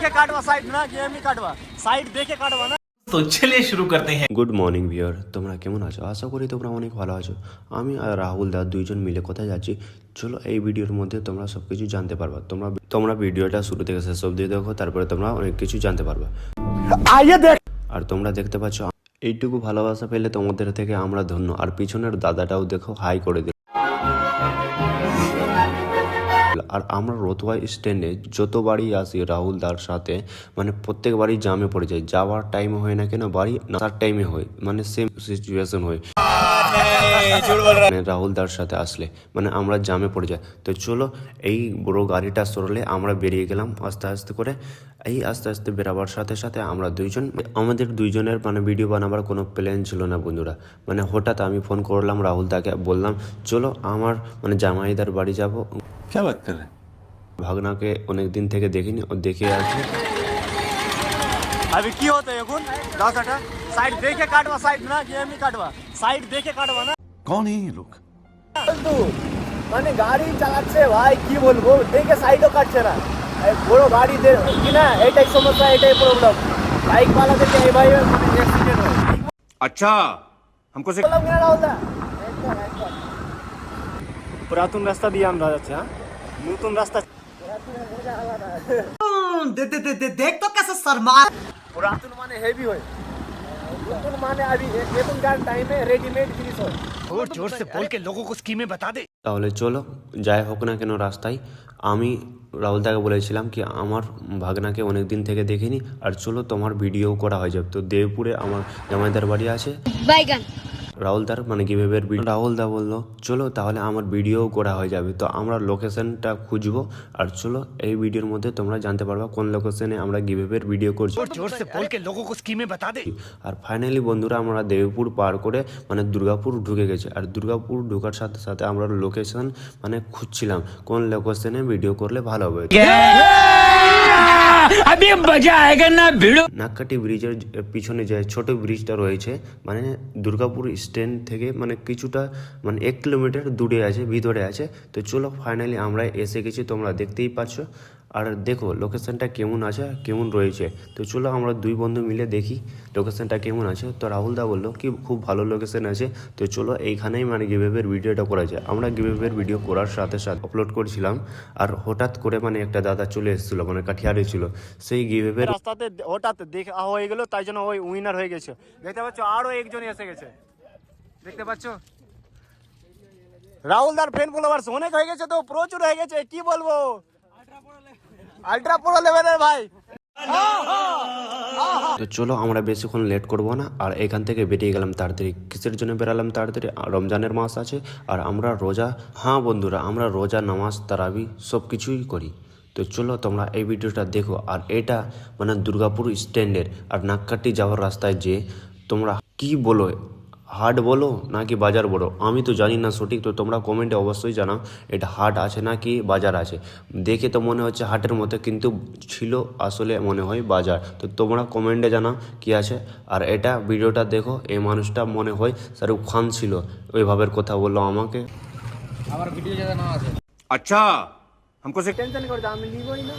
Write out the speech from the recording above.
देखे काटवा साइड ना गेम ही काटवा साइड देखे काटवा ना। তো চলিয়ে শুরু করতে হ্যাঁ। গুড মর্নিং ভিউয়ার, তোমরা কেমন আছো? আশা করি তোমরা অনেক ভালো আছো। আমি আর রাহুল দা দুইজন মিলে কোথায় যাচ্ছি, চলো এই ভিডিওর মধ্যে তোমরা সব কিছু জানতে পারবা। তোমরা ভিডিওটা শুরু থেকে শেষ অবধি দেখো, তারপরে তোমরা অনেক কিছু জানতে পারবা। আর তোমরা দেখতে পাচ্ছ এইটুকু ভালোবাসা পেলে তোমাদের থেকে আমরা ধন্য। আর পিছনের দাদাটাও দেখো হাই করে দিল। আর আমরা রতুয়া স্ট্যান্ডে যত বাড়ি আসি রাহুল দার সাথে, মানে প্রত্যেক বাড়ি জামে পড়ে যায়। যাওয়ার টাইম হয় না কেন, বাড়ি নাচার টাইমে হয়, মানে সেম সিচুয়েশন হয় রাহুল দার সাথে আসলে, মানে আমরা জামে পড়ে যাই। তো চলো এই বড় গাড়িটা সরলে আমরা বেরিয়ে গেলাম আস্তে আস্তে করে। এই আস্তে আস্তে বেরাবার সাথে সাথে আমরা আমাদের দুইজনের মানে ভিডিও বানাবার কোনো প্ল্যান ছিল না বন্ধুরা। মানে হঠাৎ আমি ফোন করলাম রাহুল দাকে, বললাম চলো আমার মানে জামাইদার বাড়ি যাবো। क्या बात कर रहे हैं? ভাগনাকে অনেক দিন থেকে দেখিনি, ও দেখে আসি। अभी की होता है এখন 10টা সাইড দেখে কাটवा साइड ना गेम ही काटवा साइड দেখে কাটवा ना। कौन है ये लोग? কিন্তু মানে গাড়ি চালাচ্ছে ভাই, কি বলবো, দেখে সাইডও কাটছে না। এই বড় গাড়ি কি না, এটাই সমস্যা, এটাই প্রবলেম। বাইক वालाদের এই ভাই অ্যাক্সিডেন্ট হয়। अच्छा हमको से বললাম না রাহুল দা, পুরাতন রাস্তা দিয়ে আমরা যাচ্ছি। হ্যাঁ, নতুন রাস্তা দেখ তো কেসে শর্মা। পুরাতন মানে হেভি হয়, নতুন মানে আবি এখনকার টাইমে রেডিমেড জিনিস হয়। जोर जोर से बोल के लोगों को स्कीमें बता दे। তাহলে চলো যাই হোক না কেন রাস্তায় আমি রাহুল দাকে বলেছিলাম কি আমার ভাগনাকে অনেক দিন থেকে দেখিনি, আর চলো তোমার ভিডিও করা হয়ে যাবে। তো দেবপুরে আমার জামাইদার বাড়ি আছে, রাহুল দার মানে কিভাবে রাহুল দা বললো চলো তাহলে আমার ভিডিও করা হয়ে যাবে। তো আমরা লোকেশনটা খুঁজবো, আর চলো এই ভিডিওর মধ্যে তোমরা জানতে পারবা কোন লোকেশনে আমরা গিভের ভিডিও করছি। जोर जोर से बोल के लोगों को स्कीमें बता दे। আর ফাইনালি বন্ধুরা আমরা দেবপুর পার করে মানে দুর্গাপুর ঢুকে গেছি। আর দুর্গাপুর ঢোকার সাথে সাথে আমরা লোকেশন মানে খুঁজছিলাম কোন লোকেশনে ভিডিও করলে ভালো হবে। अभी मजा आएगा ना भिड़ो। নাককাটি ব্রিজের পিছনে যে ছোট ব্রিজটা রয়েছে, মানে দুর্গাপুর স্ট্যান্ড থেকে মানে কিছুটা মানে 1 কিলোমিটার দূরে আছে, ভিতরে আছে। তো চলো ফাইনালি আমরা এসে গেছি, তোমরা দেখতেই পাচ্ছ। আর দেখো লোকেশনটা কেমন আছে, কেমন রয়েছে। তো চলো আমরা দুই বন্ধু মিলে দেখি লোকেশনটা কেমন আছে। তো রাহুল দা বললো কি খুব ভালো লোকেশন আছে। তো চলো এইখানেই মানে গিভের ভিডিওটা করা যায়। আমরা গিভের ভিডিও করার সাথে সাথে আপলোড করছিলাম, আর হঠাৎ করে মানে একটা দাদা চলে এসেছিল, মানে কাঠিয়ারে ছিল। সেই গিভের রাস্তাতে হঠাৎ দেখা হয়ে গেল, তাই জন্য ওই উইনার হয়ে গেছে। দেখতে পাচ্ছ আরো একজন এসে গেছে, দেখতে পাচ্ছ রাহুল দার ফ্যান ফলোয়ার্স অনেক হয়ে গেছে, তো প্রচুর হয়ে গেছে, কি বলবো, আল্ট্রা প্রো লেভেলের ভাই। তো চলো আমরা বেশিক্ষণ লেট করব না, আর এখান থেকে বেরিয়ে গেলাম তাড়াতাড়ি। কিসের জন্য বেরালাম তাড়াতাড়ি? রমজানের মাস আছে, আর আমরা রোজা, হ্যাঁ বন্ধুরা আমরা রোজা নামাজ তারাবি সব কিছুই করি। তো চলো তোমরা এই ভিডিওটা দেখো। আর এটা মানে দুর্গাপুর স্ট্যান্ডের আর নাককাটি যাওয়ার রাস্তায় যে তোমরা কি বলো, হাট বলো নাকি বাজার বলো, আমি তো জানি না সঠিক। তো তোমরা কমেন্টে অবশ্যই জানাও এটা হাট আছে নাকি বাজার আছে। দেখে তো মনে হচ্ছে হাটের মতো, কিন্তু ছিল আসলে মনে হয় বাজার। তো তোমরা কমেন্টে জানাও কি আছে। আর এটা ভিডিওটা দেখো, এই মানুষটা মনে হয় শাহরুখ খান ছিল, ওইভাবে কথা বললো আমাকে। আমার ভিডিও যেটা না আছে। अच्छा हमको से টেনশন করতে আমি নিবই না।